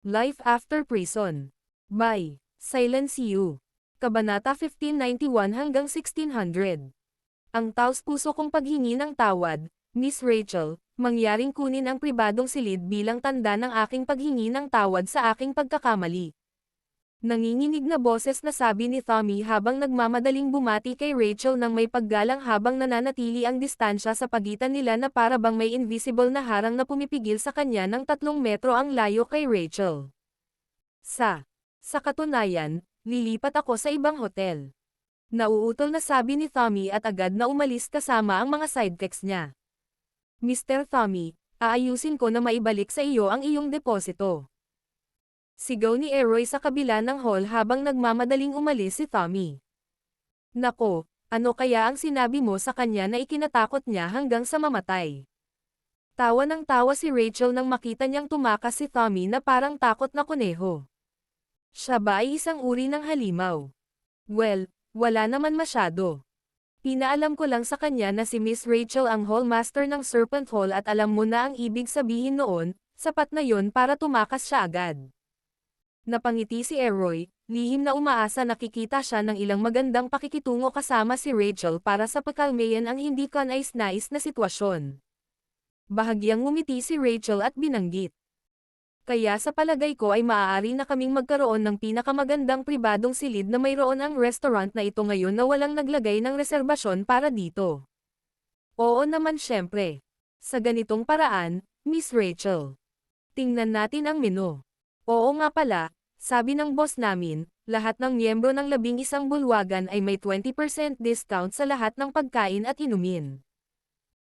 Life After Prison. By Silence You. Kabanata 1591 hanggang 1600. Ang taos-puso kong paghingi ng tawad, Miss Rachel, mangyaring kunin ang pribadong silid bilang tanda ng aking paghingi ng tawad sa aking pagkakamali. Nanginginig na boses na sabi ni Tommy habang nagmamadaling bumati kay Rachel nang may paggalang habang nananatili ang distansya sa pagitan nila na para bang may invisible na harang na pumipigil sa kanya ng 3 metro ang layo kay Rachel. Sa katunayan, lilipat ako sa ibang hotel. Nauutol na sabi ni Tommy at agad na umalis kasama ang mga sidekicks niya. Mr. Tommy, aayusin ko na maibalik sa iyo ang iyong deposito. Sigaw ni Eroy sa kabila ng hall habang nagmamadaling umalis si Tommy. Nako, ano kaya ang sinabi mo sa kanya na ikinatakot niya hanggang sa mamatay? Tawa ng tawa si Rachel nang makita niyang tumakas si Tommy na parang takot na kuneho. Siya ba ay isang uri ng halimaw? Well, wala naman masyado. Pinaalam ko lang sa kanya na si Miss Rachel ang hallmaster ng Serpent Hall at alam mo na ang ibig sabihin noon, sapat na yon para tumakas siya agad. Napangiti si Eroy, lihim na umaasa nakikita siya ng ilang magandang pakikitungo kasama si Rachel para sa pagkalmayan ang hindi kanais-nais na sitwasyon. Bahagyang ngumiti si Rachel at binanggit. Kaya sa palagay ko ay maaari na kaming magkaroon ng pinakamagandang pribadong silid na mayroon ang restaurant na ito ngayon na walang naglagay ng reserbasyon para dito. Oo naman syempre. Sa ganitong paraan, Miss Rachel. Tingnan natin ang menu. Oo nga pala, sabi ng boss namin, lahat ng miyembro ng 11 bulwagan ay may 20% discount sa lahat ng pagkain at inumin.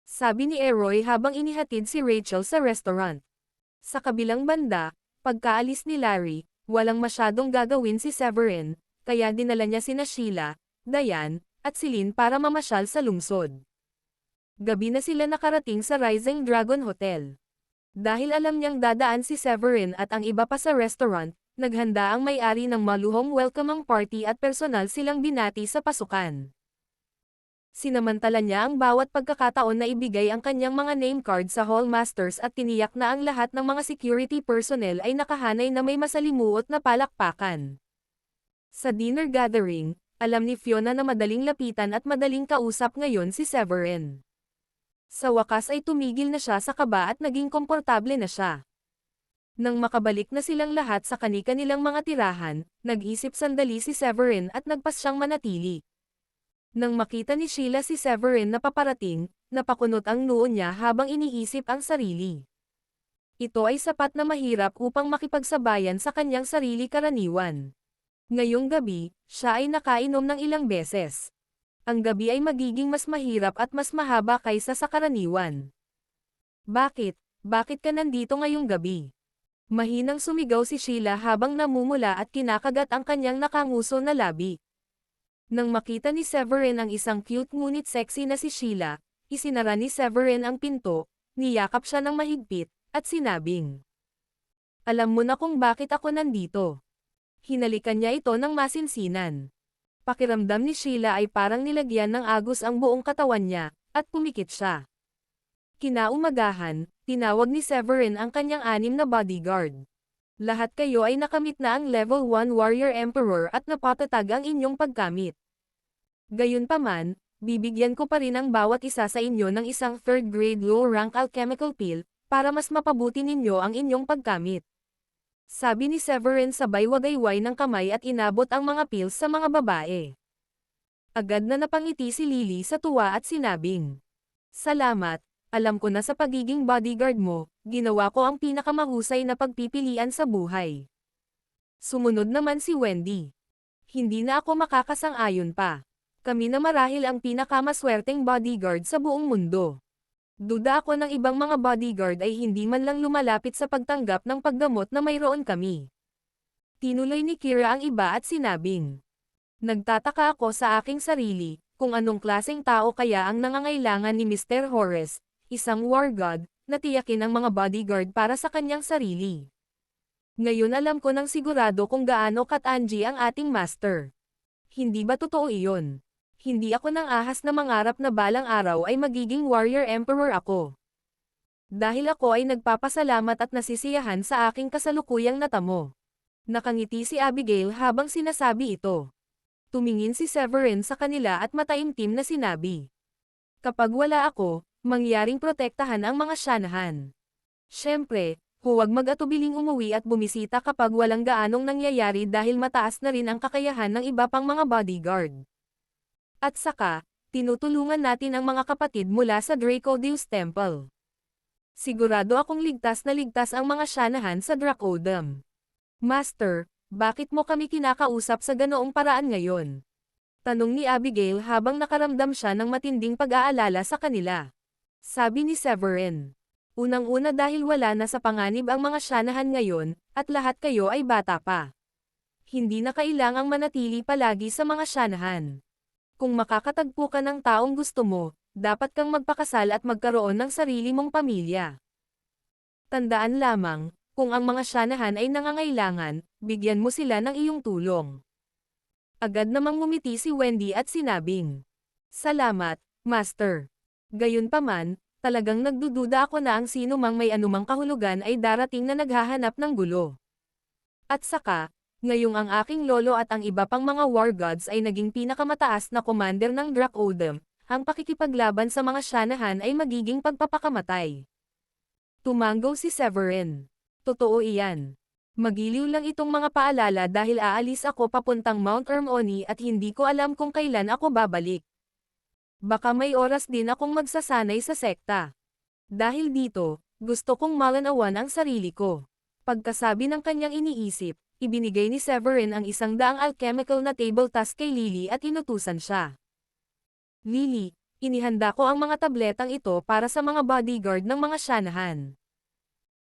Sabi ni Eroy habang inihatid si Rachel sa restaurant. Sa kabilang banda, pagkaalis ni Larry, walang masyadong gagawin si Severin, kaya dinala niya sina Sheila, Diane, at Celine para mamasyal sa lungsod. Gabi na sila nakarating sa Rising Dragon Hotel. Dahil alam niyang dadaan si Severin at ang iba pa sa restaurant, naghanda ang may-ari ng maluhong welcoming party at personal silang binati sa pasukan. Sinamantala niya ang bawat pagkakataon na ibigay ang kanyang mga name card sa hallmasters at tiniyak na ang lahat ng mga security personnel ay nakahanay na may masalimuot na palakpakan. Sa dinner gathering, alam ni Fiona na madaling lapitan at madaling kausap ngayon si Severin. Sa wakas ay tumigil na siya sa kaba at naging komportable na siya. Nang makabalik na silang lahat sa kani-kanilang mga tirahan, nag-isip sandali si Severin at nagpas siyang manatili. Nang makita ni Sheila si Severin na paparating, napakunot ang noo niya habang iniisip ang sarili. Ito ay sapat na mahirap upang makipagsabayan sa kanyang sarili karaniwan. Ngayong gabi, siya ay nakainom ng ilang beses. Ang gabi ay magiging mas mahirap at mas mahaba kaysa sa karaniwan. Bakit? Bakit ka nandito ngayong gabi? Mahinang sumigaw si Sheila habang namumula at kinakagat ang kanyang nakanguso na labi. Nang makita ni Severin ang isang cute ngunit sexy na si Sheila, isinara ni Severin ang pinto, niyakap siya ng mahigpit, at sinabing, "Alam mo na kung bakit ako nandito." Hinalikan niya ito ng masinsinan. Pakiramdam ni Sheila ay parang nilagyan ng agos ang buong katawan niya, at pumikit siya. Kinaumagahan, tinawag ni Severin ang kanyang 6 na bodyguard. Lahat kayo ay nakamit na ang level 1 Warrior Emperor at napatatag ang inyong pagkamit. Gayunpaman, bibigyan ko pa rin ang bawat isa sa inyo ng isang 3rd grade low rank alchemical pill, para mas mapabuti ninyo ang inyong pagkamit. Sabi ni Severin sabay wagayway ng kamay at inabot ang mga pills sa mga babae. Agad na napangiti si Lily sa tuwa at sinabing, "Salamat, alam ko na sa pagiging bodyguard mo, ginawa ko ang pinakamahusay na pagpipilian sa buhay." Sumunod naman si Wendy. "Hindi na ako makakasang-ayon pa. Kami na marahil ang pinakamaswerteng bodyguard sa buong mundo. Duda ako ng ibang mga bodyguard ay hindi man lang lumalapit sa pagtanggap ng paggamot na mayroon kami." Tinuloy ni Kira ang iba at sinabing, "Nagtataka ako sa aking sarili, kung anong klaseng tao kaya ang nangangailangan ni Mr. Horace, isang war god, na tiyakin ang mga bodyguard para sa kanyang sarili. Ngayon alam ko ng sigurado kung gaano katangi ang ating master. Hindi ba totoo iyon? Hindi ako nang ahas na mangarap na balang araw ay magiging warrior emperor ako." Dahil ako ay nagpapasalamat at nasisiyahan sa aking kasalukuyang natamo. Nakangiti si Abigail habang sinasabi ito. Tumingin si Severin sa kanila at mataimtim na sinabi. Kapag wala ako, mangyaring protektahan ang mga Shanahan. Siyempre, huwag mag-atubiling umuwi at bumisita kapag walang gaanong nangyayari dahil mataas na rin ang kakayahan ng iba pang mga bodyguard. At saka, tinutulungan natin ang mga kapatid mula sa Dracodeus Temple. Sigurado akong ligtas na ligtas ang mga Shanahan sa Dracodem. Master, bakit mo kami kinakausap sa ganoong paraan ngayon? Tanong ni Abigail habang nakaramdam siya ng matinding pag-aalala sa kanila. Sabi ni Severin. Unang-una dahil wala na sa panganib ang mga Shanahan ngayon, at lahat kayo ay bata pa. Hindi na kailangang manatili palagi sa mga Shanahan. Kung makakatagpo ka ng taong gusto mo, dapat kang magpakasal at magkaroon ng sarili mong pamilya. Tandaan lamang, kung ang mga Shanahan ay nangangailangan, bigyan mo sila ng iyong tulong. Agad namang ngumiti si Wendy at sinabing, Salamat, Master. Gayunpaman, talagang nagdududa ako na ang sino mang may anumang kahulugan ay darating na naghahanap ng gulo. At saka, ngayong ang aking lolo at ang iba pang mga war gods ay naging pinakamataas na commander ng Dracodem, ang pakikipaglaban sa mga Shanahan ay magiging pagpapakamatay. Tumanggo si Severin. Totoo iyan. Magiliw lang itong mga paalala dahil aalis ako papuntang Mount Hermione at hindi ko alam kung kailan ako babalik. Baka may oras din akong magsasanay sa sekta. Dahil dito, gusto kong malanawan ang sarili ko. Pagkasabi ng kanyang iniisip, ibinigay ni Severin ang 100 alchemical na table task kay Lily at inutusan siya. Lily, inihanda ko ang mga tabletang ito para sa mga bodyguard ng mga Shanahan.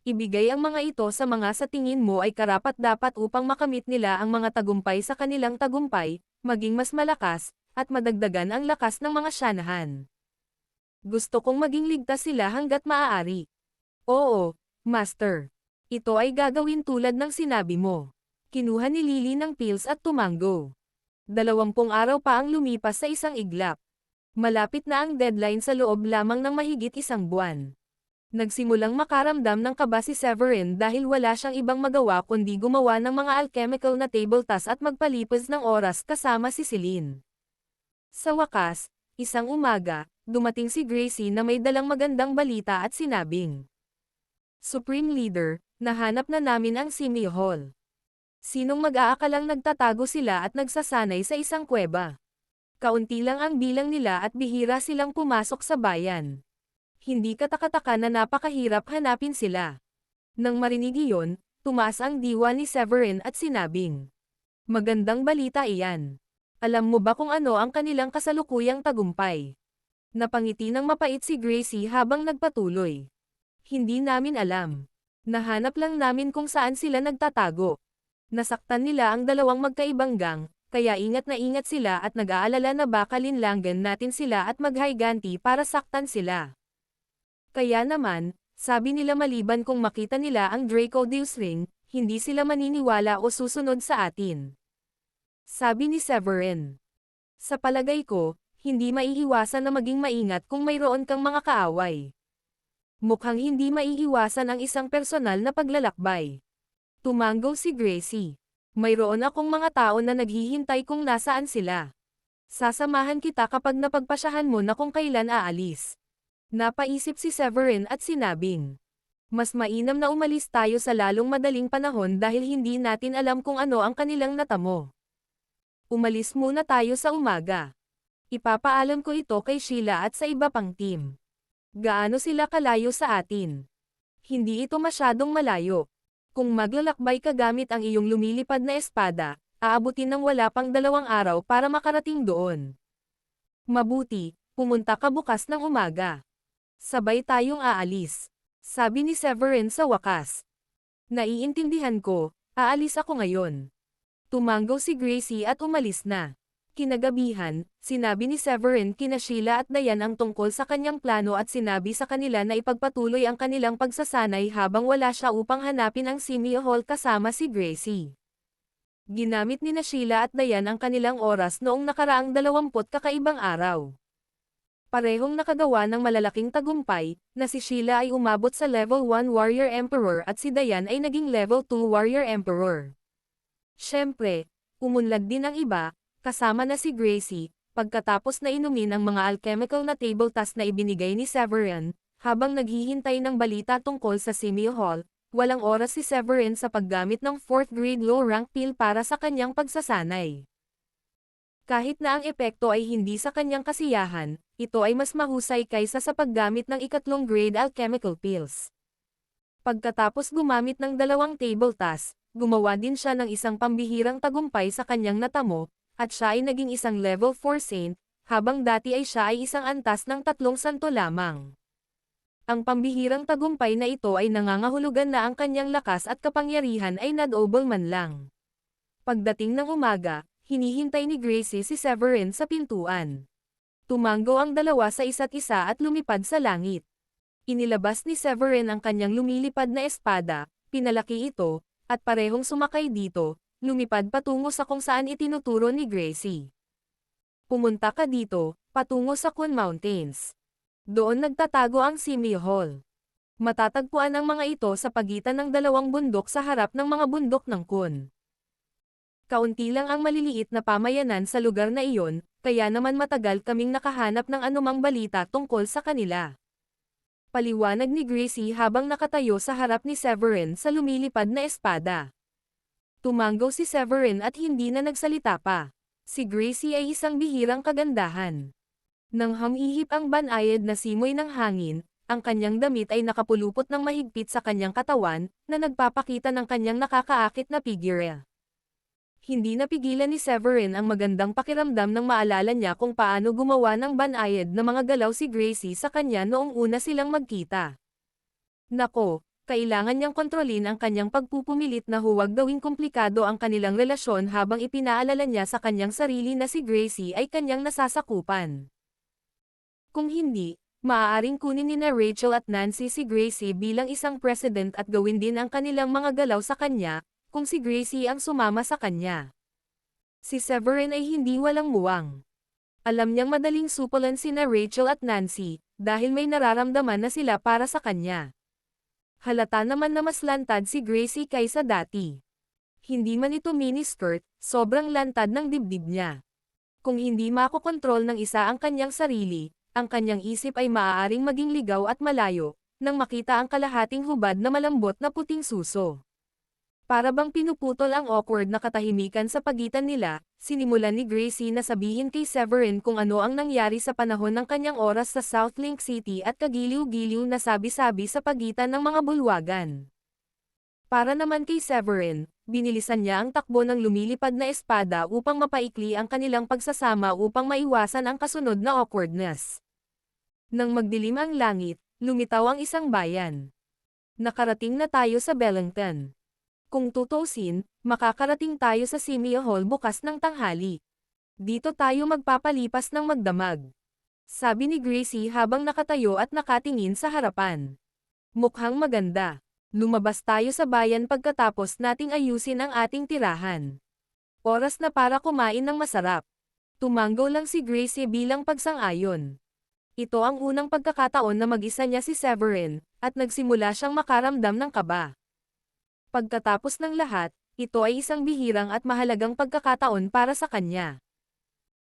Ibigay ang mga ito sa mga sa tingin mo ay karapat-dapat upang makamit nila ang mga tagumpay sa kanilang tagumpay, maging mas malakas, at madagdagan ang lakas ng mga Shanahan. Gusto kong maging ligtas sila hanggat maaari. Oo, Master. Ito ay gagawin tulad ng sinabi mo. Kinuha ni Lily ng pills at tumanggo. 20 araw pa ang lumipas sa isang iglap. Malapit na ang deadline sa loob lamang ng mahigit 1 buwan. Nagsimulang makaramdam ng kaba si Severin dahil wala siyang ibang magawa kundi gumawa ng mga alchemical na table task at magpalipas ng oras kasama si Celine. Sa wakas, isang umaga, dumating si Gracie na may dalang magandang balita at sinabing, Supreme Leader, nahanap na namin ang Simi Hall. Sinong mag-aakalang nagtatago sila at nagsasanay sa isang kuweba? Kaunti lang ang bilang nila at bihira silang pumasok sa bayan. Hindi katakataka na napakahirap hanapin sila. Nang marinig iyon, tumaas ang diwa ni Severin at sinabing, Magandang balita iyan. Alam mo ba kung ano ang kanilang kasalukuyang tagumpay? Napangiti ng mapait si Gracie habang nagpatuloy. Hindi namin alam. Nahanap lang namin kung saan sila nagtatago. Nasaktan nila ang 2 magkaibang gang, kaya ingat na ingat sila at nag-aalala na baka linlanggan natin sila at maghayganti para saktan sila. Kaya naman, sabi nila maliban kung makita nila ang Dracodeus Ring, hindi sila maniniwala o susunod sa atin. Sabi ni Severin. Sa palagay ko, hindi maiiwasan na maging maingat kung mayroon kang mga kaaway. Mukhang hindi maiiwasan ang isang personal na paglalakbay. Tumanggo si Gracie. Mayroon akong mga tao na naghihintay kung nasaan sila. Sasamahan kita kapag napagpasyahan mo na kung kailan aalis. Napaisip si Severin at sinabing, mas mainam na umalis tayo sa lalong madaling panahon dahil hindi natin alam kung ano ang kanilang natamo. Umalis muna tayo sa umaga. Ipapaalam ko ito kay Sheila at sa iba pang team. Gaano sila kalayo sa atin? Hindi ito masyadong malayo. Kung maglalakbay ka gamit ang iyong lumilipad na espada, aabutin ng wala pang 2 araw para makarating doon. Mabuti, pumunta ka bukas ng umaga. Sabay tayong aalis. Sabi ni Severin sa wakas. Naiintindihan ko, aalis ako ngayon. Tumanggo si Gracie at umalis na. Kinagabihan, sinabi ni Severin kina Sheila at Diane ang tungkol sa kanyang plano at sinabi sa kanila na ipagpatuloy ang kanilang pagsasanay habang wala siya upang hanapin ang Simi Hall kasama si Gracie. Ginamit ni Sheila at Diane ang kanilang oras noong nakaraang 20 kakaibang araw. Parehong nakagawa ng malalaking tagumpay, na si Sheila ay umabot sa level 1 Warrior Emperor at si Diane ay naging level 2 Warrior Emperor. Siyempre, umunlad din ang iba, kasama na si Gracie, pagkatapos na inumin ang mga alchemical na table task na ibinigay ni Severin, habang naghihintay ng balita tungkol sa Simio Hall, walang oras si Severin sa paggamit ng 4th grade low rank pill para sa kanyang pagsasanay. Kahit na ang epekto ay hindi sa kanyang kasiyahan, ito ay mas mahusay kaysa sa paggamit ng ikatlong grade alchemical pills. Pagkatapos gumamit ng 2 table task, gumawa din siya ng isang pambihirang tagumpay sa kanyang natamo, at siya ay naging isang level 4 saint, habang dati ay siya ay isang antas ng 3 santo lamang. Ang pambihirang tagumpay na ito ay nangangahulugan na ang kanyang lakas at kapangyarihan ay nadouble man lang. Pagdating ng umaga, hinihintay ni Gracie si Severin sa pintuan. Tumanggo ang dalawa sa isa't isa at lumipad sa langit. Inilabas ni Severin ang kanyang lumilipad na espada, pinalaki ito, at parehong sumakay dito, lumipad patungo sa kung saan itinuturo ni Gracie. Pumunta ka dito, patungo sa Kun Mountains. Doon nagtatago ang Simio Hall. Matatagpuan ang mga ito sa pagitan ng 2 bundok sa harap ng mga bundok ng Kun. Kaunti lang ang maliliit na pamayanan sa lugar na iyon, kaya naman matagal kaming nakahanap ng anumang balita tungkol sa kanila. Paliwanag ni Gracie habang nakatayo sa harap ni Severin sa lumilipad na espada. Tumanggaw si Severin at hindi na nagsalita pa. Si Gracie ay isang bihirang kagandahan. Nang hamihip ang banayad na simoy ng hangin, ang kanyang damit ay nakapulupot ng mahigpit sa kanyang katawan, na nagpapakita ng kanyang nakakaakit na figure. Hindi napigilan ni Severin ang magandang pakiramdam nang maalala niya kung paano gumawa ng banayad na mga galaw si Gracie sa kanya noong una silang magkita. Nako, kailangan niyang kontrolin ang kanyang pagpupumilit na huwag gawing komplikado ang kanilang relasyon habang ipinaalala niya sa kanyang sarili na si Gracie ay kanyang nasasakupan. Kung hindi, maaaring kunin ni na Rachel at Nancy si Gracie bilang isang president at gawin din ang kanilang mga galaw sa kanya, kung si Gracie ang sumama sa kanya. Si Severin ay hindi walang muwang. Alam niyang madaling supulan si na Rachel at Nancy, dahil may nararamdaman na sila para sa kanya. Halata naman na mas lantad si Gracie kaysa dati. Hindi man ito miniskirt, sobrang lantad ng dibdib niya. Kung hindi makokontrol ng isa ang kanyang sarili, ang kanyang isip ay maaaring maging ligaw at malayo, nang makita ang kalahating hubad na malambot na puting suso. Para bang pinuputol ang awkward na katahimikan sa pagitan nila, sinimulan ni Gracie na sabihin kay Severin kung ano ang nangyari sa panahon ng kanyang oras sa South Link City at kagiliw-giliw na sabi-sabi sa pagitan ng mga bulwagan. Para naman kay Severin, binilisan niya ang takbo ng lumilipad na espada upang mapaikli ang kanilang pagsasama upang maiwasan ang kasunod na awkwardness. Nang magdilim ang langit, lumitaw ang isang bayan. Nakarating na tayo sa Bellington. Kung tutusin, makakarating tayo sa Simio Hall bukas ng tanghali. Dito tayo magpapalipas ng magdamag. Sabi ni Gracie habang nakatayo at nakatingin sa harapan. Mukhang maganda. Lumabas tayo sa bayan pagkatapos nating ayusin ang ating tirahan. Oras na para kumain ng masarap. Tumanggaw lang si Gracie bilang pagsang-ayon. Ito ang unang pagkakataon na mag-isa niya si Severin, at nagsimula siyang makaramdam ng kaba. Pagkatapos ng lahat, ito ay isang bihirang at mahalagang pagkakataon para sa kanya.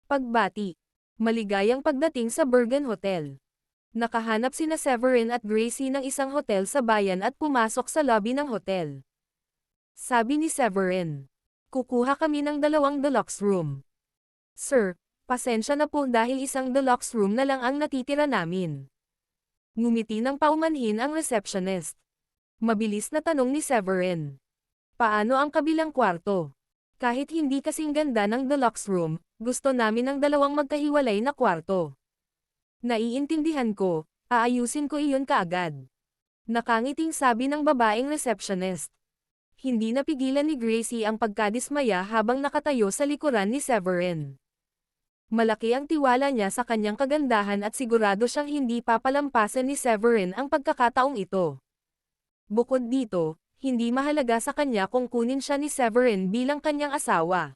Pagbati. Maligayang pagdating sa Bergen Hotel. Nakahanap sina Severin at Gracie ng isang hotel sa bayan at pumasok sa lobby ng hotel. Sabi ni Severin, "Kukuha kami ng 2 deluxe room. Sir, pasensya na po dahil isang deluxe room na lang ang natitira namin." Ngumiti ng paumanhin ang receptionist. Mabilis na tanong ni Severin, "Paano ang kabilang kwarto? Kahit hindi kasing ganda ng deluxe room, gusto namin ng 2 magkahiwalay na kwarto." "Naiintindihan ko, aayusin ko iyon kaagad." Nakangiting sabi ng babaeng receptionist. Hindi napigilan ni Gracie ang pagkadismaya habang nakatayo sa likuran ni Severin. Malaki ang tiwala niya sa kanyang kagandahan at sigurado siyang hindi papalampasan ni Severin ang pagkakataong ito. Bukod dito, hindi mahalaga sa kanya kung kunin siya ni Severin bilang kanyang asawa.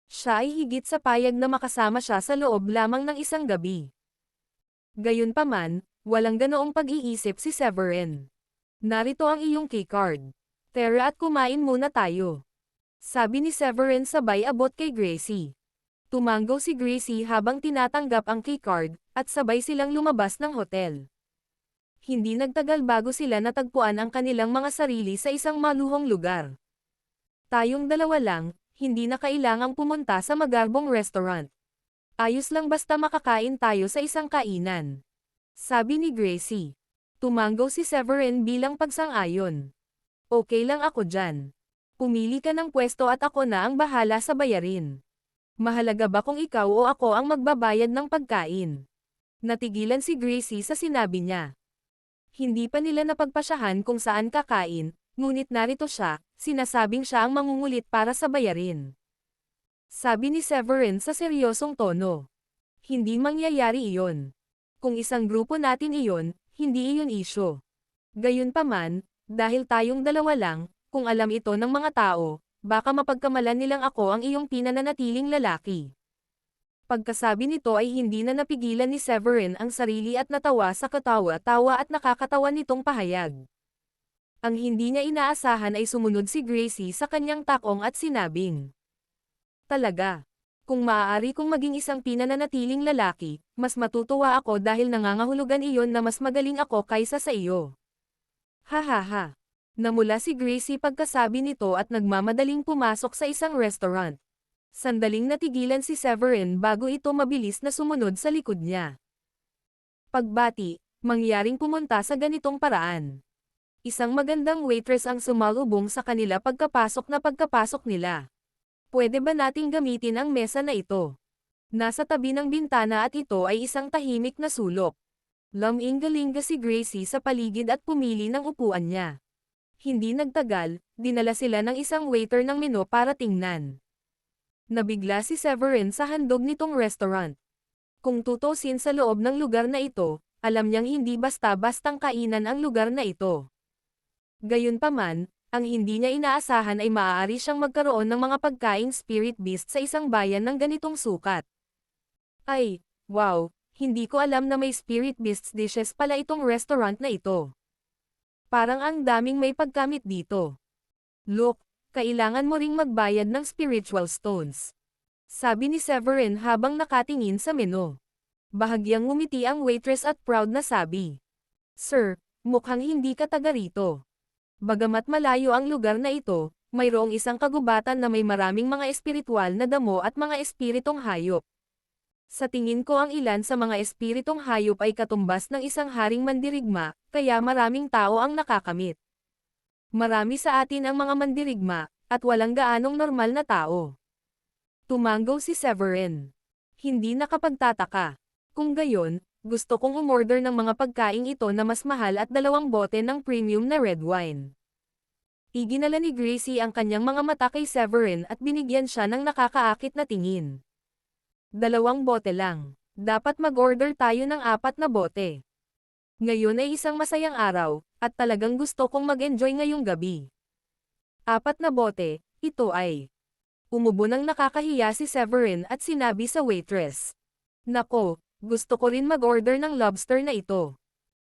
Siya ay higit sa payag na makasama siya sa loob lamang ng isang gabi. Gayunpaman, walang ganoong pag-iisip si Severin. Narito ang iyong keycard. Tara at kumain muna tayo. Sabi ni Severin sabay abot kay Gracie. Tumanggaw si Gracie habang tinatanggap ang keycard, at sabay silang lumabas ng hotel. Hindi nagtagal bago sila natagpuan ang kanilang mga sarili sa isang maluhong lugar. Tayong dalawa lang, hindi na kailangang pumunta sa magarbong restaurant. Ayos lang basta makakain tayo sa isang kainan. Sabi ni Gracie. Tumanggaw si Severin bilang pagsang-ayon. Okay lang ako dyan. Pumili ka ng pwesto at ako na ang bahala sa bayarin. Mahalaga ba kung ikaw o ako ang magbabayad ng pagkain? Natigilan si Gracie sa sinabi niya. Hindi pa nila napagpasyahan kung saan kakain, ngunit narito siya, sinasabing siya ang mangungulit para sa bayarin. Sabi ni Severin sa seryosong tono. Hindi mangyayari iyon. Kung isang grupo natin iyon, hindi iyon isyo. Gayunpaman, dahil tayong dalawa lang, kung alam ito ng mga tao, baka mapagkamalan nilang ako ang iyong pinananatiling lalaki. Pagkasabi nito ay hindi na napigilan ni Severin ang sarili at natawa sa katawa-tawa at nakakatawa nitong pahayag. Ang hindi niya inaasahan ay sumunod si Gracie sa kanyang takong at sinabing. Talaga. Kung maaari kong maging isang pinananatiling lalaki, mas matutuwa ako dahil nangangahulugan iyon na mas magaling ako kaysa sa iyo. Hahaha. Namula si Gracie pagkasabi nito at nagmamadaling pumasok sa isang restaurant. Sandaling natigilan si Severin bago ito mabilis na sumunod sa likod niya. Pagbati, mangyaring pumunta sa ganitong paraan. Isang magandang waitress ang sumalubong sa kanila pagkapasok nila. Pwede ba nating gamitin ang mesa na ito? Nasa tabi ng bintana at ito ay isang tahimik na sulok. Lumingalinga si Gracie sa paligid at pumili ng upuan niya. Hindi nagtagal, dinala sila ng isang waiter ng menu para tingnan. Nabigla si Severin sa handog nitong restaurant. Kung tutusin sa loob ng lugar na ito, alam niyang hindi basta-bastang kainan ang lugar na ito. Gayunpaman, ang hindi niya inaasahan ay maaari siyang magkaroon ng mga pagkaing spirit beast sa isang bayan ng ganitong sukat. Ay, wow, hindi ko alam na may spirit beasts dishes pala itong restaurant na ito. Parang ang daming may pagkamit dito. Look, kailangan mo ring magbayad ng spiritual stones. Sabi ni Severin habang nakatingin sa menu. Bahagyang ngumiti ang waitress at proud na sabi. Sir, mukhang hindi ka taga rito. Bagamat malayo ang lugar na ito, mayroong isang kagubatan na may maraming mga espiritual na damo at mga espiritong hayop. Sa tingin ko ang ilan sa mga espiritong hayop ay katumbas ng isang haring mandirigma, kaya maraming tao ang nakakamit. Marami sa atin ang mga mandirigma, at walang gaanong normal na tao. Tumanggaw si Severin. Hindi nakapagtataka. Kung gayon, gusto kong umorder ng mga pagkaing ito na mas mahal at 2 bote ng premium na red wine. Iginala ni Gracie ang kanyang mga mata kay Severin at binigyan siya ng nakakaakit na tingin. 2 bote lang. Dapat mag-order tayo ng 4 na bote. Ngayon ay isang masayang araw, at talagang gusto kong mag-enjoy ngayong gabi. 4 na bote, ito ay. Umubo ng nakakahiya si Severin at sinabi sa waitress. Nako, gusto ko rin mag-order ng lobster na ito.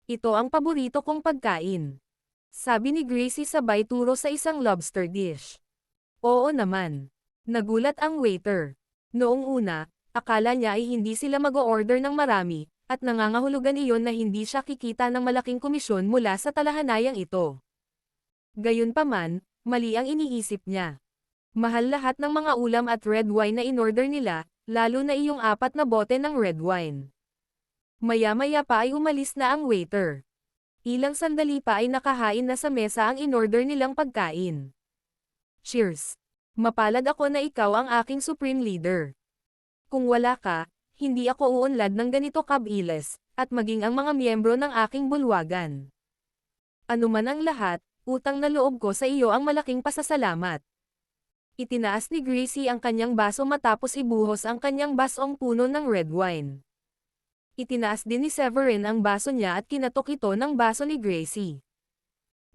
Ito ang paborito kong pagkain. Sabi ni Gracie sabay turo sa isang lobster dish. Oo naman. Nagulat ang waiter. Noong una, akala niya ay hindi sila mag-order ng marami, at nangangahulugan iyon na hindi siya kikita ng malaking komisyon mula sa talahanayang ito. Gayunpaman, mali ang iniisip niya. Mahal lahat ng mga ulam at red wine na in-order nila, lalo na iyong 4 na bote ng red wine. Maya-maya pa ay umalis na ang waiter. Ilang sandali pa ay nakahain na sa mesa ang in-order nilang pagkain. Cheers! Mapalad ako na ikaw ang aking supreme leader. Kung wala ka, hindi ako uunlad ng ganito kabiles, at maging ang mga miyembro ng aking bulwagan. Ano man ang lahat, utang na loob ko sa iyo ang malaking pasasalamat. Itinaas ni Gracie ang kanyang baso matapos ibuhos ang kanyang basong puno ng red wine. Itinaas din ni Severin ang baso niya at kinatok ito ng baso ni Gracie.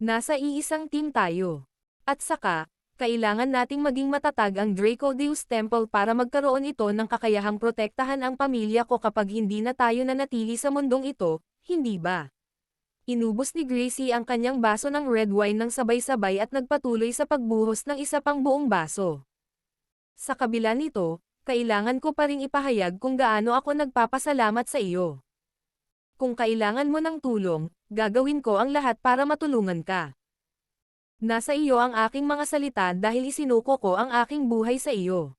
Nasa iisang team tayo. At saka, Kailangan nating maging matatag ang Dracodeus Temple para magkaroon ito ng kakayahang protektahan ang pamilya ko kapag hindi na tayo nanatili sa mundong ito, hindi ba? Inubos ni Gracie ang kanyang baso ng red wine ng sabay-sabay at nagpatuloy sa pagbuhos ng isa pang buong baso. Sa kabila nito, kailangan ko pa ring ipahayag kung gaano ako nagpapasalamat sa iyo. Kung kailangan mo ng tulong, gagawin ko ang lahat para matulungan ka. Nasa iyo ang aking mga salita dahil isinuko ko ang aking buhay sa iyo.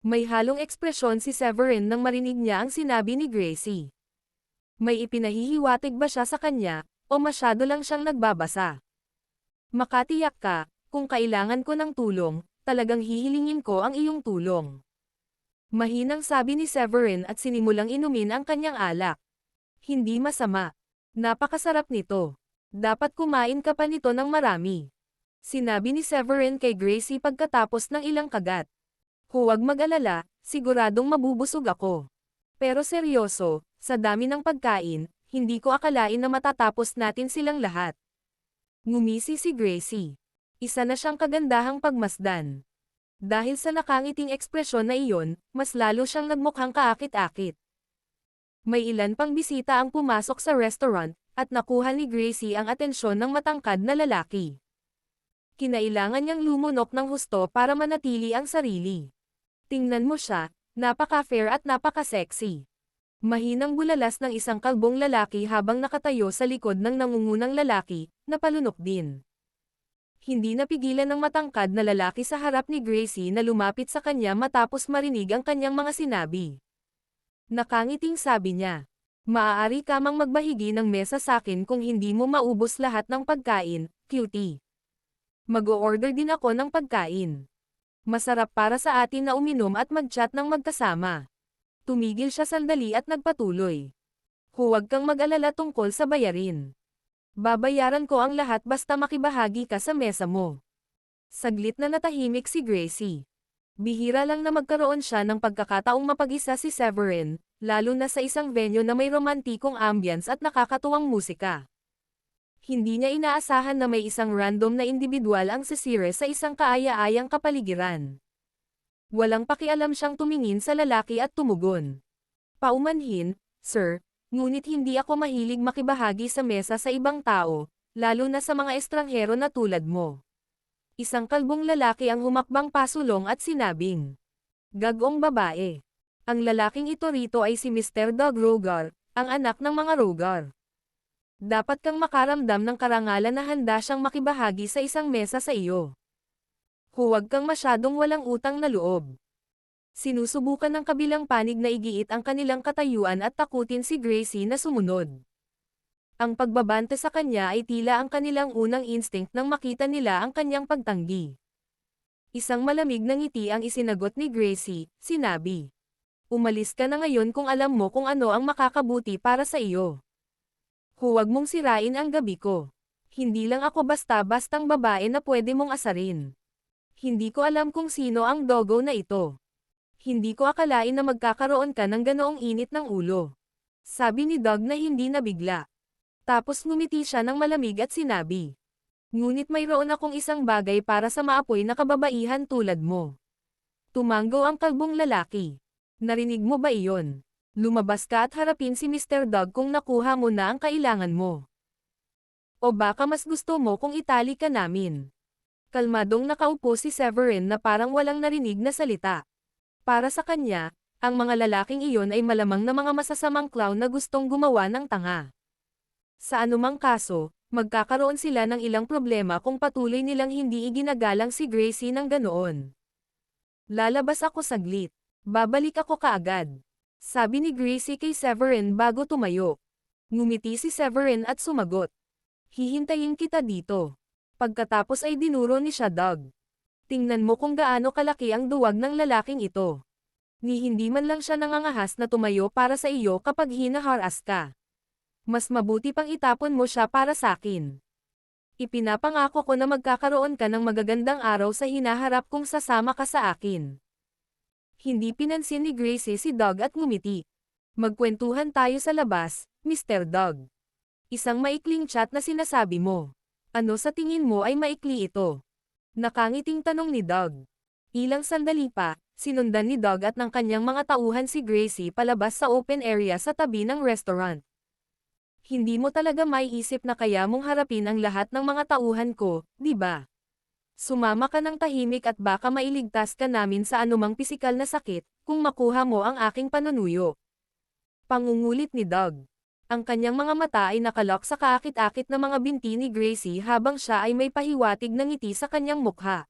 May halong ekspresyon si Severin nang marinig niya ang sinabi ni Gracie. May ipinahihiwatig ba siya sa kanya, o masyado lang siyang nagbabasa? Makatiyak ka, kung kailangan ko ng tulong, talagang hihilingin ko ang iyong tulong. Mahinang sabi ni Severin at sinimulang inumin ang kanyang alak. Hindi masama. Napakasarap nito. Dapat kumain ka pa nito ng marami. Sinabi ni Severin kay Gracie pagkatapos ng ilang kagat. Huwag mag-alala, siguradong mabubusog ako. Pero seryoso, sa dami ng pagkain, hindi ko akalain na matatapos natin silang lahat. Ngumisi si Gracie. Isa na siyang kagandahang pagmasdan. Dahil sa nakangiting ekspresyon na iyon, mas lalo siyang nagmukhang kaakit-akit. May ilan pang bisita ang pumasok sa restaurant, at nakuha ni Gracie ang atensyon ng matangkad na lalaki. Kinailangan niyang lumunok ng husto para manatili ang sarili. Tingnan mo siya, napaka-fair at napaka-sexy. Mahinang bulalas ng isang kalbong lalaki habang nakatayo sa likod ng nangungunang lalaki, na palunok din. Hindi napigilan ng matangkad na lalaki sa harap ni Gracie na lumapit sa kanya matapos marinig ang kanyang mga sinabi. Nakangiting sabi niya. Maaari ka mang magbahigi ng mesa sakin kung hindi mo maubos lahat ng pagkain, cutie. Mag-o-order din ako ng pagkain. Masarap para sa atin na uminom at mag-chat ng magkasama. Tumigil siya sandali at nagpatuloy. Huwag kang mag-alala tungkol sa bayarin. Babayaran ko ang lahat basta makibahagi ka sa mesa mo. Saglit na natahimik si Gracie. Bihira lang na magkaroon siya ng pagkakataong mapag-isa si Severin, lalo na sa isang venue na may romantikong ambience at nakakatuwang musika. Hindi niya inaasahan na may isang random na individual ang sisire sa isang kaaya-ayang kapaligiran. Walang pakialam siyang tumingin sa lalaki at tumugon. Paumanhin, sir, ngunit hindi ako mahilig makibahagi sa mesa sa ibang tao, lalo na sa mga estranghero na tulad mo. Isang kalbong lalaki ang humakbang pasulong at sinabing, "Gagong babae." Ang lalaking ito rito ay si Mr. Doug Rogar, ang anak ng mga Rogar. Dapat kang makaramdam ng karangalan na handa siyang makibahagi sa isang mesa sa iyo. Huwag kang masyadong walang utang na loob. Sinusubukan ng kabilang panig na igiit ang kanilang katayuan at takutin si Gracie na sumunod. Ang pagbabante sa kanya ay tila ang kanilang unang instinct nang makita nila ang kanyang pagtanggi. Isang malamig na ngiti ang isinagot ni Gracie, sinabi. Umalis ka na ngayon kung alam mo kung ano ang makakabuti para sa iyo. Huwag mong sirain ang gabi ko. Hindi lang ako basta-bastang babae na pwede mong asarin. Hindi ko alam kung sino ang dogo na ito. Hindi ko akalain na magkakaroon ka ng ganoong init ng ulo. Sabi ni Doug na hindi nabigla. Tapos ngumiti siya ng malamig at sinabi. Ngunit mayroon akong isang bagay para sa maapoy na kababaihan tulad mo. Tumango ang kalbong lalaki. Narinig mo ba iyon? Lumabas ka at harapin si Mr. Doug kung nakuha mo na ang kailangan mo. O baka mas gusto mo kung itali ka namin. Kalmadong nakaupo si Severin na parang walang narinig na salita. Para sa kanya, ang mga lalaking iyon ay malamang na mga masasamang clown na gustong gumawa ng tanga. Sa anumang kaso, magkakaroon sila ng ilang problema kung patuloy nilang hindi iginagalang si Gracie ng ganoon. Lalabas ako saglit. Babalik ako kaagad. Sabi ni Gracie kay Severin bago tumayo. Ngumiti si Severin at sumagot. Hihintayin kita dito. Pagkatapos ay dinuro ni siya Doug. Tingnan mo kung gaano kalaki ang duwag ng lalaking ito. Ni hindi man lang siya nangangahas na tumayo para sa iyo kapag hinaharas ka. Mas mabuti pang itapon mo siya para sa akin. Ipinapangako ko na magkakaroon ka ng magagandang araw sa hinaharap kung sasama ka sa akin. Hindi pinansin ni Gracie si Doug at ngumiti. Magkwentuhan tayo sa labas, Mr. Doug. Isang maikling chat na sinasabi mo. Ano sa tingin mo ay maikli ito? Nakangiting tanong ni Doug. Ilang sandali pa, sinundan ni Doug at ng kanyang mga tauhan si Gracie palabas sa open area sa tabi ng restaurant. Hindi mo talaga maiisip na kaya mong harapin ang lahat ng mga tauhan ko, di ba? Sumama ka ng tahimik at baka mailigtas ka namin sa anumang pisikal na sakit, kung makuha mo ang aking panunuyo. Pangungulit ni Doug. Ang kanyang mga mata ay nakalok sa kaakit-akit na mga binti ni Gracie habang siya ay may pahiwatig na ngiti sa kanyang mukha.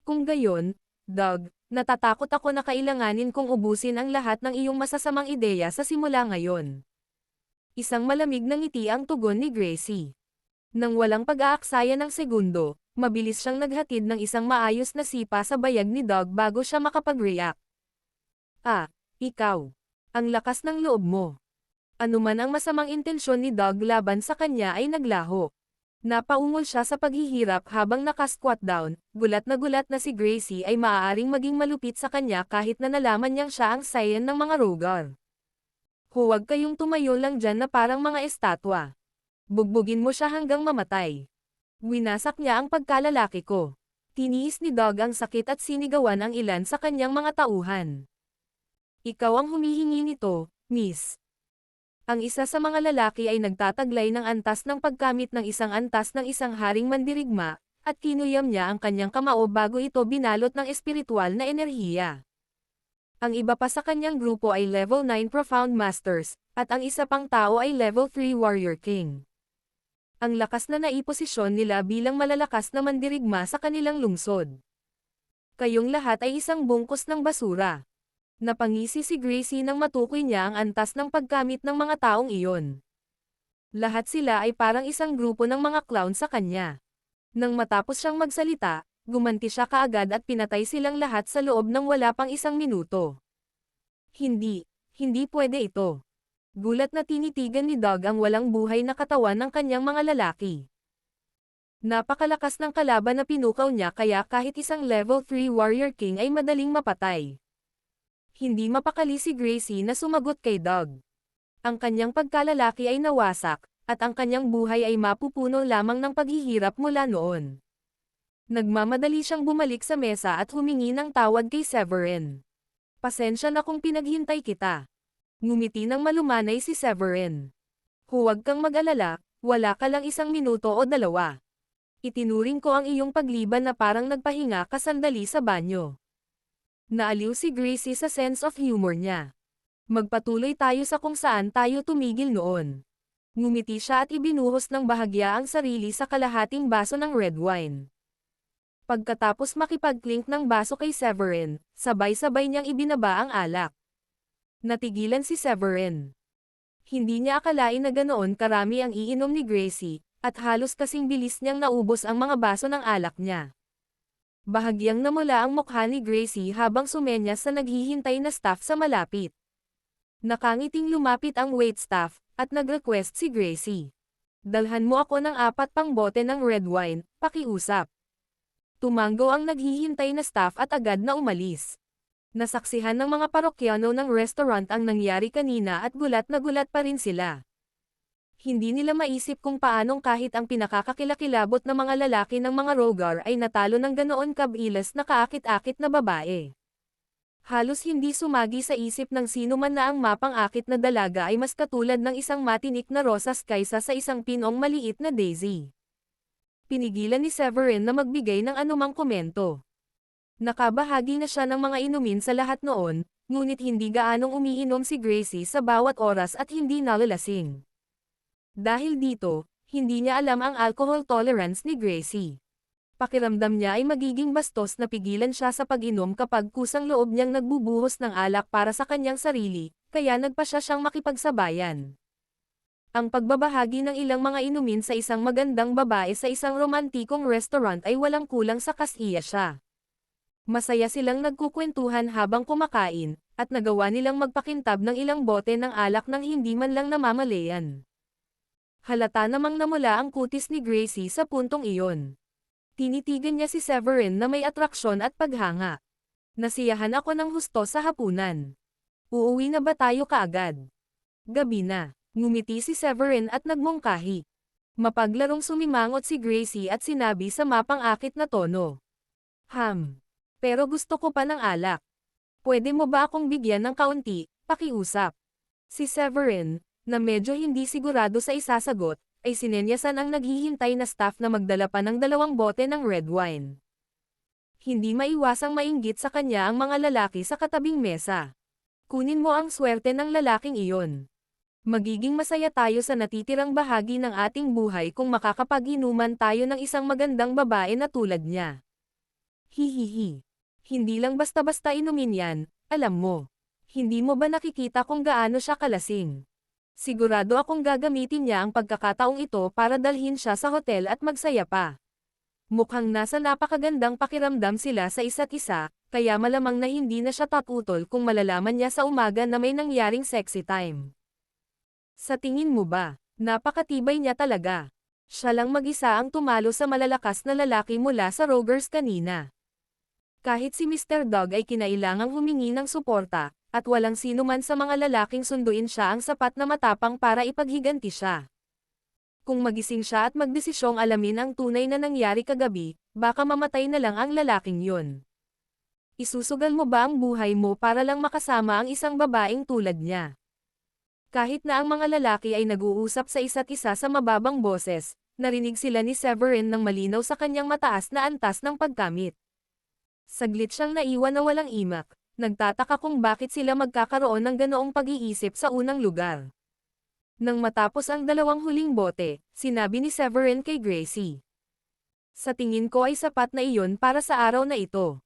Kung gayon, Doug, natatakot ako na kailanganin kong ubusin ang lahat ng iyong masasamang ideya sa simula ngayon. Isang malamig na ngiti ang tugon ni Gracie. Nang walang pag-aaksaya ng segundo, mabilis siyang naghatid ng isang maayos na sipa sa bayag ni Doug bago siya makapag-react. Ah, ikaw. Ang lakas ng loob mo. Anuman ang masamang intensyon ni Doug laban sa kanya ay naglaho. Napaungol siya sa paghihirap habang naka-squat down, gulat na si Gracie ay maaaring maging malupit sa kanya kahit na nalaman niyang siya ang sayan ng mga Rogar. Huwag kayong tumayo lang dyan na parang mga estatwa. Bugbugin mo siya hanggang mamatay. Winasak niya ang pagkalalaki ko. Tiniis ni Doug ang sakit at sinigawan ang ilan sa kanyang mga tauhan. Ikaw ang humihingi nito, miss. Ang isa sa mga lalaki ay nagtataglay ng antas ng pagkamit ng isang antas ng isang haring mandirigma, at kinuyam niya ang kanyang kamao bago ito binalot ng espiritual na enerhiya. Ang iba pa sa kanyang grupo ay level 9 Profound Masters, at ang isa pang tao ay level 3 Warrior King. Ang lakas na naiposisyon nila bilang malalakas na mandirigma sa kanilang lungsod. Kayong lahat ay isang bungkus ng basura. Napangisi si Gracie nang matukoy niya ang antas ng pagkamit ng mga taong iyon. Lahat sila ay parang isang grupo ng mga clown sa kanya. Nang matapos siyang magsalita, gumanti siya kaagad at pinatay silang lahat sa loob ng wala pang isang minuto. Hindi pwede ito. Gulat na tinitigan ni Doug ang walang buhay na katawan ng kanyang mga lalaki. Napakalakas ng kalaban na pinukaw niya kaya kahit isang level 3 Warrior King ay madaling mapatay. Hindi mapakali si Gracie na sumagot kay Doug. Ang kanyang pagkalalaki ay nawasak, at ang kanyang buhay ay mapupuno lamang ng paghihirap mula noon. Nagmamadali siyang bumalik sa mesa at humingi ng tawad kay Severin. Pasensya na kung pinaghintay kita. Ngumiti ng malumanay si Severin. Huwag kang mag-alala, wala ka lang isang minuto o dalawa. Itinuring ko ang iyong pagliban na parang nagpahinga ka sandali sa banyo. Naaliw si Gracie sa sense of humor niya. Magpatuloy tayo sa kung saan tayo tumigil noon. Ngumiti siya at ibinuhos ng bahagya ang sarili sa kalahating baso ng red wine. Pagkatapos makipag-clink ng baso kay Severin, sabay-sabay niyang ibinaba ang alak. Natigilan si Severin. Hindi niya akalain na ganoon karami ang iinom ni Gracie, at halos kasing bilis niyang naubos ang mga baso ng alak niya. Bahagyang namula ang mukha ni Gracie habang sumenyas sa naghihintay na staff sa malapit. Nakangiting lumapit ang waitstaff, at nag-request si Gracie. Dalhan mo ako ng 4 pang bote ng red wine, pakiusap. Tumango ang naghihintay na staff at agad na umalis. Nasaksihan ng mga parokyano ng restaurant ang nangyari kanina at gulat na gulat pa rin sila. Hindi nila maisip kung paanong kahit ang pinakakakilakilabot na mga lalaki ng mga Rogar ay natalo ng ganoon kabilas na kaakit-akit na babae. Halos hindi sumagi sa isip ng sino man na ang mapang-akit na dalaga ay mas katulad ng isang matinik na rosas kaysa sa isang pinong maliit na daisy. Pinigilan ni Severin na magbigay ng anumang komento. Nakabahagi na siya ng mga inumin sa lahat noon, ngunit hindi gaanong umiinom si Gracie sa bawat oras at hindi nalalasing. Dahil dito, hindi niya alam ang alcohol tolerance ni Gracie. Pakiramdam niya ay magiging bastos na pigilan siya sa pag-inom kapag kusang loob niyang nagbubuhos ng alak para sa kanyang sarili, kaya nagpa siya siyang makipagsabayan. Ang pagbabahagi ng ilang mga inumin sa isang magandang babae sa isang romantikong restaurant ay walang kulang sa kasiya siya. Masaya silang nagkukwentuhan habang kumakain, at nagawa nilang magpakintab ng ilang bote ng alak nang hindi man lang namamalayan. Halata namang namula ang kutis ni Gracie sa puntong iyon. Tinitigan niya si Severin na may atraksyon at paghanga. Nasiyahan ako ng husto sa hapunan. Uuwi na ba tayo kaagad? Gabi na. Ngumiti si Severin at nagmungkahi. Mapaglarong sumimangot si Gracie at sinabi sa mapang-akit na tono. Pero gusto ko pa ng alak. Pwede mo ba akong bigyan ng kaunti, pakiusap? Si Severin, na medyo hindi sigurado sa isasagot, ay sinenyasan ang naghihintay na staff na magdala pa ng 2 bote ng red wine. Hindi maiwasang mainggit sa kanya ang mga lalaki sa katabing mesa. Kunin mo ang swerte ng lalaking iyon. Magiging masaya tayo sa natitirang bahagi ng ating buhay kung makakapag-inuman tayo ng isang magandang babae na tulad niya. Hihihi. Hindi lang basta-basta inumin yan, alam mo. Hindi mo ba nakikita kung gaano siya kalasing? Sigurado akong gagamitin niya ang pagkakataong ito para dalhin siya sa hotel at magsaya pa. Mukhang nasa napakagandang pakiramdam sila sa isa't isa, kaya malamang na hindi na siya tatutol kung malalaman niya sa umaga na may nangyaring sexy time. Sa tingin mo ba, napakatibay niya talaga? Siya lang mag-isa ang tumalo sa malalakas na lalaki mula sa Rogers kanina. Kahit si Mr. Dog ay kinailangang humingi ng suporta, at walang sino man sa mga lalaking sunduin siya ang sapat na matapang para ipaghiganti siya. Kung magising siya at magdesisyong alamin ang tunay na nangyari kagabi, baka mamatay na lang ang lalaking yun. Isusugal mo ba ang buhay mo para lang makasama ang isang babaeng tulad niya? Kahit na ang mga lalaki ay nag-uusap sa isa't isa sa mababang boses, narinig sila ni Severin ng malinaw sa kanyang mataas na antas ng pagkamit. Saglit siyang naiwan na walang imak, nagtataka kung bakit sila magkakaroon ng ganoong pag-iisip sa unang lugar. Nang matapos ang 2 huling bote, sinabi ni Severin kay Gracie. Sa tingin ko ay sapat na iyon para sa araw na ito.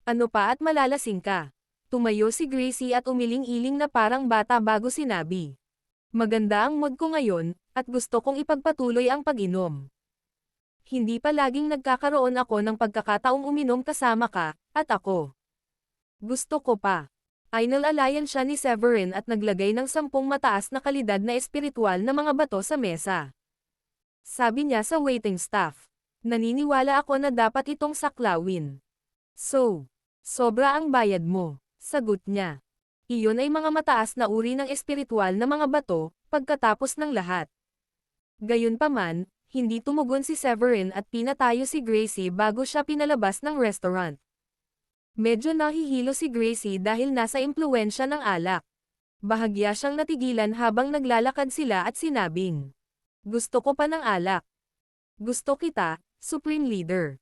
Ano pa at malalasing ka? Tumayo si Gracie at umiling-iling na parang bata bago sinabi. Maganda ang mood ko ngayon, at gusto kong ipagpatuloy ang pag-inom. Hindi pa laging nagkakaroon ako ng pagkakataong uminom kasama ka, at ako. Gusto ko pa. Inalalayan siya ni Severin at naglagay ng 10 mataas na kalidad na espiritual na mga bato sa mesa. Sabi niya sa waiting staff. Naniniwala ako na dapat itong saklawin. So, sobra ang bayad mo. Sagot niya. Iyon ay mga mataas na uri ng espiritual na mga bato, pagkatapos ng lahat. Gayunpaman, hindi tumugon si Severin at pinatayo si Gracie bago siya pinalabas ng restaurant. Medyo nahihilo si Gracie dahil nasa impluwensya ng alak. Bahagya siyang natigilan habang naglalakad sila at sinabing, gusto ko pa ng alak. Gusto kita, Supreme Leader.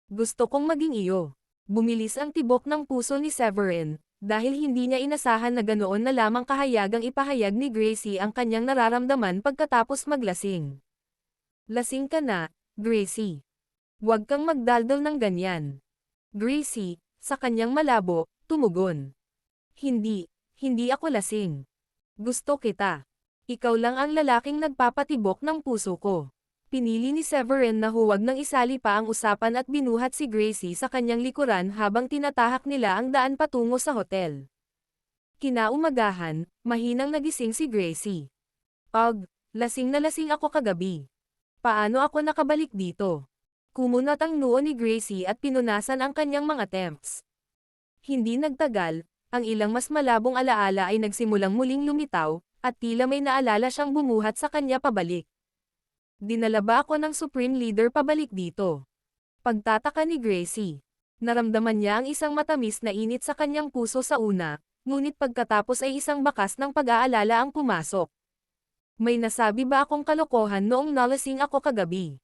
Gusto kong maging iyo. Bumilis ang tibok ng puso ni Severin, dahil hindi niya inasahan na ganoon na lamang kahayagang ipahayag ni Gracie ang kanyang nararamdaman pagkatapos maglasing. Lasing ka na, Gracie. Huwag kang magdaldal ng ganyan. Gracie, sa kanyang malabo, tumugon. Hindi ako lasing. Gusto kita. Ikaw lang ang lalaking nagpapatibok ng puso ko. Pinili ni Severin na huwag nang isali pa ang usapan at binuhat si Gracie sa kanyang likuran habang tinatahak nila ang daan patungo sa hotel. Kinaumagahan, mahinang nagising si Gracie. Lasing na lasing ako kagabi. Paano ako nakabalik dito? Kumunat ang noo ni Gracie at pinunasan ang kanyang mga temps. Hindi nagtagal, ang ilang mas malabong alaala ay nagsimulang muling lumitaw, at tila may naalala siyang bumuhat sa kanya pabalik. Dinala ba ako ng Supreme Leader pabalik dito? Pagtataka ni Gracie. Naramdaman niya ang isang matamis na init sa kanyang puso sa una, ngunit pagkatapos ay isang bakas ng pag-aalala ang pumasok. May nasabi ba akong kalokohan noong nalasing ako kagabi?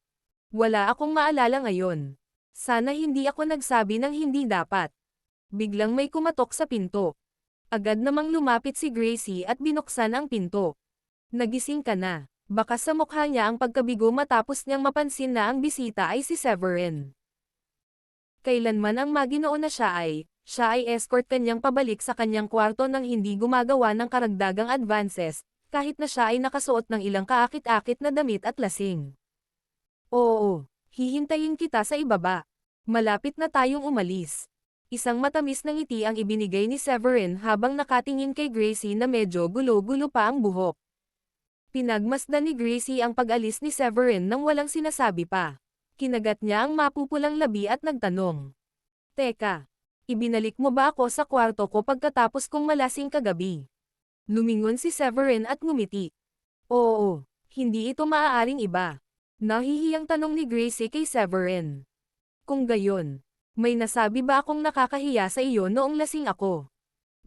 Wala akong maalala ngayon. Sana hindi ako nagsabi ng hindi dapat. Biglang may kumatok sa pinto. Agad namang lumapit si Gracie at binuksan ang pinto. Nagising ka na. Baka sa mukha niya ang pagkabigo matapos niyang mapansin na ang bisita ay si Severin. Kailanman ang maginoon na siya ay escort kanyang pabalik sa kanyang kwarto nang hindi gumagawa ng karagdagang advances, kahit na siya ay nakasuot ng ilang kaakit-akit na damit at lasing. Oo, hihintayin kita sa ibaba. Malapit na tayong umalis. Isang matamis na ngiti ang ibinigay ni Severin habang nakatingin kay Gracie na medyo gulo-gulo pa ang buhok. Pinagmasdan ni Gracie ang pag-alis ni Severin nang walang sinasabi pa. Kinagat niya ang mapupulang labi at nagtanong. Teka, ibinalik mo ba ako sa kwarto ko pagkatapos kong malasing kagabi? Lumingon si Severin at ngumiti. Oo, Hindi ito maaaring iba. Nahihiyang tanong ni Gracie kay Severin. Kung gayon, may nasabi ba akong nakakahiya sa iyo noong lasing ako?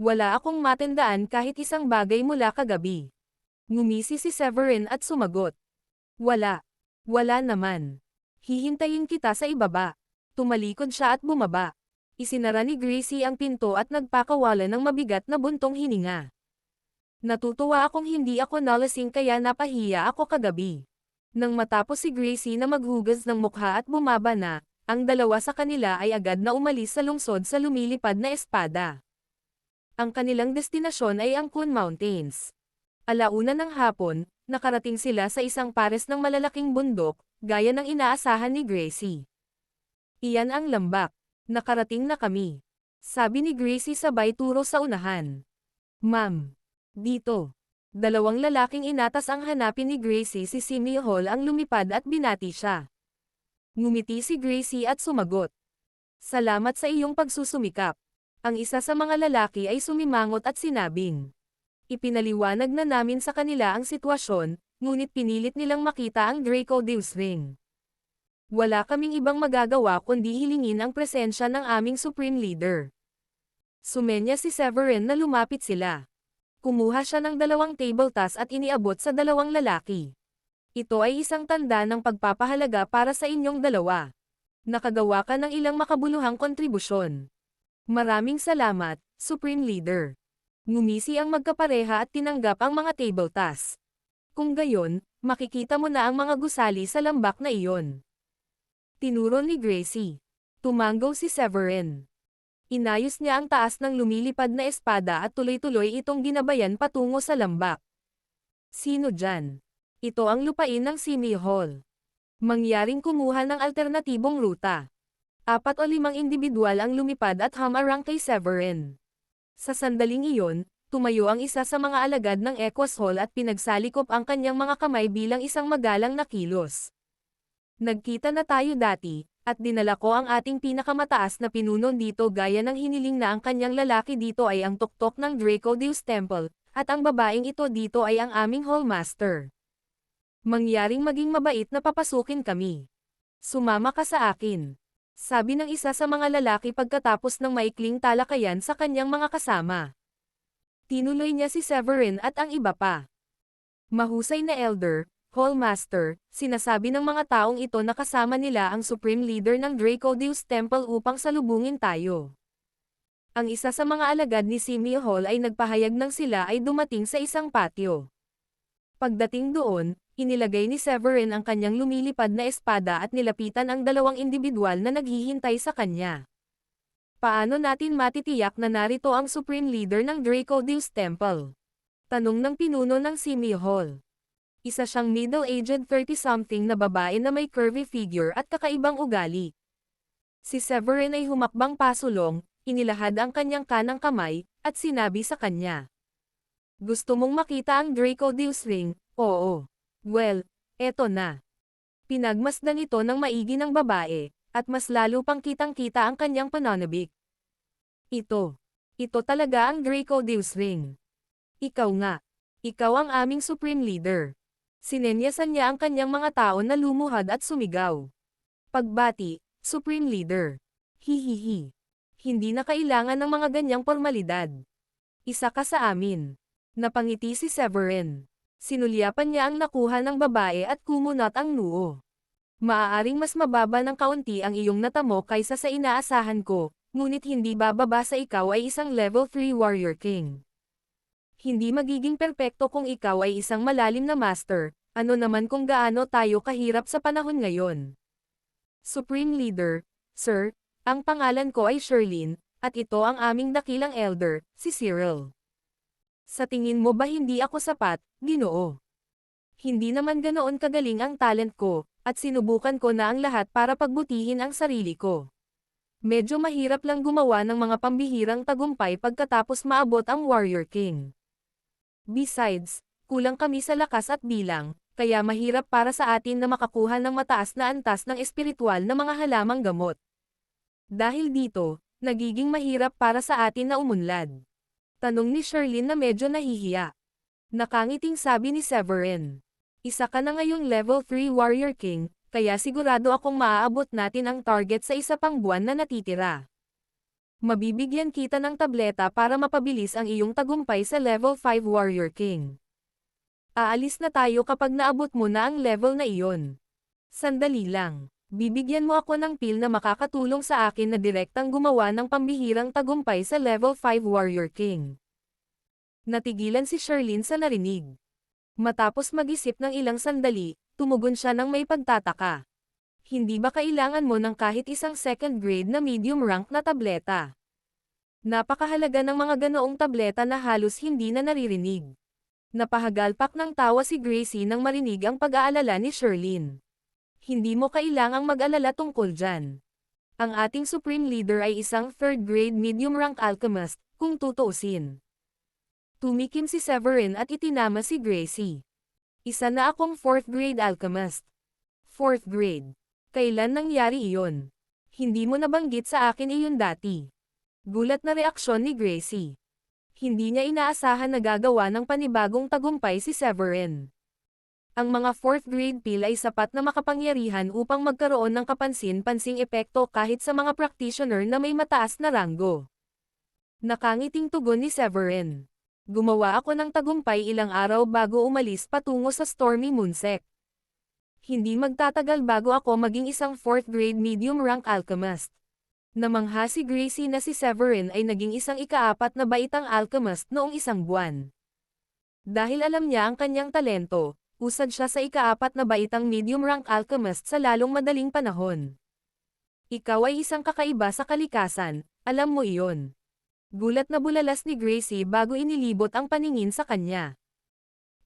Wala akong matandaan kahit isang bagay mula kagabi. Ngumisi si Severin at sumagot. Wala. Wala naman. Hihintayin kita sa ibaba. Tumalikod siya at bumaba. Isinara ni Gracie ang pinto at nagpakawala ng mabigat na buntong hininga. Natutuwa akong hindi ako nalasing kaya napahiya ako kagabi. Nang matapos si Gracie na maghugas ng mukha at bumaba na, ang dalawa sa kanila ay agad na umalis sa lungsod sa lumilipad na espada. Ang kanilang destinasyon ay ang Kun Mountains. Alauna ng hapon, nakarating sila sa isang pares ng malalaking bundok, gaya ng inaasahan ni Gracie. Iyan ang lambak. Nakarating na kami. Sabi ni Gracie sabay turo sa unahan. Ma'am. Dito. Dalawang lalaking inatas ang hanapin ni Gracie si Simi Hall ang lumipad at binati siya. Ngumiti si Gracie at sumagot. Salamat sa iyong pagsusumikap. Ang isa sa mga lalaki ay sumimangot at sinabing. Ipinaliwanag na namin sa kanila ang sitwasyon, ngunit pinilit nilang makita ang Draco Deus Ring. Wala kaming ibang magagawa kundi hilingin ang presensya ng aming Supreme Leader. Sumenya si Severin na lumapit sila. Kumuha siya ng 2 table tas at iniabot sa 2 lalaki. Ito ay isang tanda ng pagpapahalaga para sa inyong dalawa. Nakagawa ka ng ilang makabuluhang kontribusyon. Maraming salamat, Supreme Leader. Ngumisi ang magkapareha at tinanggap ang mga table tas. Kung gayon, makikita mo na ang mga gusali sa lambak na iyon. Tinuro ni Gracie. Tumango si Severin. Inayos niya ang taas ng lumilipad na espada at tuloy-tuloy itong ginabayan patungo sa lambak. Sino dyan? Ito ang lupain ng Simi Hall. Mangyaring kumuha ng alternatibong ruta. 4 o 5 individual ang lumipad at hamarang kay Severin. Sa sandaling iyon, tumayo ang isa sa mga alagad ng Equus Hall at pinagsalikop ang kanyang mga kamay bilang isang magalang na kilos. Nagkita na tayo dati, at dinala ko ang ating pinakamataas na pinuno dito gaya ng hiniling na ang kanyang lalaki dito ay ang tuktok ng Draco Deus Temple, at ang babaeng ito dito ay ang aming Hallmaster. Mangyaring maging mabait na papasukin kami. Sumama ka sa akin. Sabi ng isa sa mga lalaki pagkatapos ng maikling talakayan sa kanyang mga kasama. Tinuloy niya si Severin at ang iba pa. Mahusay na elder, Hallmaster, sinasabi ng mga taong ito na kasama nila ang Supreme Leader ng Draco Deus Temple upang salubungin tayo. Ang isa sa mga alagad ni Simi Hall ay nagpahayag ng sila ay dumating sa isang patio. Pagdating doon, inilagay ni Severin ang kanyang lumilipad na espada at nilapitan ang 2 individual na naghihintay sa kanya. Paano natin matitiyak na narito ang Supreme Leader ng Draco Deus Temple? Tanong ng pinuno ng Simi Hall. Isa siyang middle-aged 30-something na babae na may curvy figure at kakaibang ugali. Si Severin ay humakbang pasulong, inilahad ang kanyang kanang kamay, at sinabi sa kanya. Gusto mong makita ang Draco Deus Ring? Oo. Well, eto na. Pinagmasdan ito ng maigi ng babae, at mas lalo pang kitang-kita ang kanyang pananabik. Ito talaga ang Draco Deus Ring. Ikaw nga. Ikaw ang aming Supreme Leader. Sinenyasan niya ang kanyang mga tao na lumuhad at sumigaw. Pagbati, Supreme Leader. Hihihi. Hindi na kailangan ng mga ganyang formalidad. Isa ka sa amin. Napangiti si Severin. Sinulyapan niya ang nakuha ng babae at kumunat ang noo. Maaaring mas mababa ng kaunti ang iyong natamo kaysa sa inaasahan ko, ngunit hindi bababa sa ikaw ay isang level 3 Warrior King. Hindi magiging perpekto kung ikaw ay isang malalim na master, ano naman kung gaano tayo kahirap sa panahon ngayon. Supreme Leader, Sir, ang pangalan ko ay Sherlyn, at ito ang aming dakilang elder, si Cyril. Sa tingin mo ba hindi ako sapat, Ginoo? Hindi naman ganoon kagaling ang talent ko, at sinubukan ko na ang lahat para pagbutihin ang sarili ko. Medyo mahirap lang gumawa ng mga pambihirang tagumpay pagkatapos maabot ang Warrior King. Besides, kulang kami sa lakas at bilang, kaya mahirap para sa atin na makakuha ng mataas na antas ng espiritual na mga halamang gamot. Dahil dito, nagiging mahirap para sa atin na umunlad. Tanong ni Sherlyn na medyo nahihiya. Nakangiting sabi ni Severin. Isa ka na ngayong level 3 Warrior King, kaya sigurado akong maaabot natin ang target sa isa pang buwan na natitira. Mabibigyan kita ng tableta para mapabilis ang iyong tagumpay sa level 5 Warrior King. Aalis na tayo kapag naabot mo na ang level na iyon. Sandali lang. Bibigyan mo ako ng pill na makakatulong sa akin na direktang gumawa ng pambihirang tagumpay sa level 5 Warrior King. Natigilan si Sherlyn sa narinig. Matapos mag-isip ng ilang sandali, tumugon siya ng may pagtataka. Hindi ba kailangan mo ng kahit isang second grade na medium rank na tableta? Napakahalaga ng mga ganoong tableta na halos hindi na naririnig. Napahagalpak ng tawa si Gracie nang marinig ang pag-aalala ni Sherlyn. Hindi mo kailangang mag-alala tungkol dyan. Ang ating Supreme Leader ay isang third-grade medium-rank alchemist, kung tutuusin. Tumikim si Severin at itinama si Gracie. Isa na akong fourth-grade alchemist. Fourth grade. Kailan nangyari iyon? Hindi mo nabanggit sa akin iyon dati. Gulat na reaksyon ni Gracie. Hindi niya inaasahan na gagawa ng panibagong tagumpay si Severin. Ang mga 4th grade pill ay sapat na makapangyarihan upang magkaroon ng kapansin-pansing epekto kahit sa mga practitioner na may mataas na ranggo. Nakangiting tugon ni Severin. Gumawa ako ng tagumpay ilang araw bago umalis patungo sa Stormy Moonsec. Hindi magtatagal bago ako maging isang 4th grade medium rank alchemist. Namangha si Gracie na si Severin ay naging isang ika-4 na baitang alchemist noong isang buwan. Dahil alam niya ang kanyang talento, usad siya sa ika-4 na baitang medium-rank alchemist sa lalong madaling panahon. Ikaw ay isang kakaiba sa kalikasan, alam mo iyon. Gulat na bulalas ni Gracie bago inilibot ang paningin sa kanya.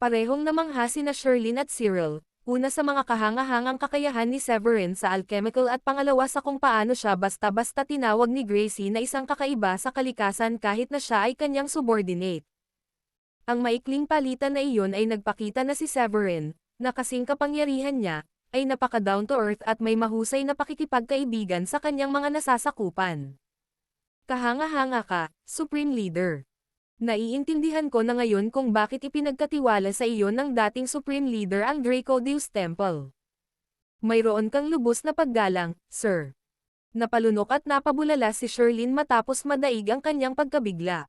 Parehong namangha sina Sherlyn at Cyril, una sa mga kahangahangang kakayahan ni Severin sa alchemical at pangalawa sa kung paano siya basta-basta tinawag ni Gracie na isang kakaiba sa kalikasan kahit na siya ay kanyang subordinate. Ang maikling palitan na iyon ay nagpakita na si Severin, na kasing kapangyarihan niya, ay napaka-down to earth at may mahusay na pakikipagkaibigan sa kanyang mga nasasakupan. Kahanga-hanga ka, Supreme Leader. Naiintindihan ko na ngayon kung bakit ipinagkatiwala sa iyo ng dating Supreme Leader ang Dracodeus Temple. Mayroon kang lubos na paggalang, sir. Napalunok at napabulala si Sherlyn matapos madaig ang kanyang pagkabigla.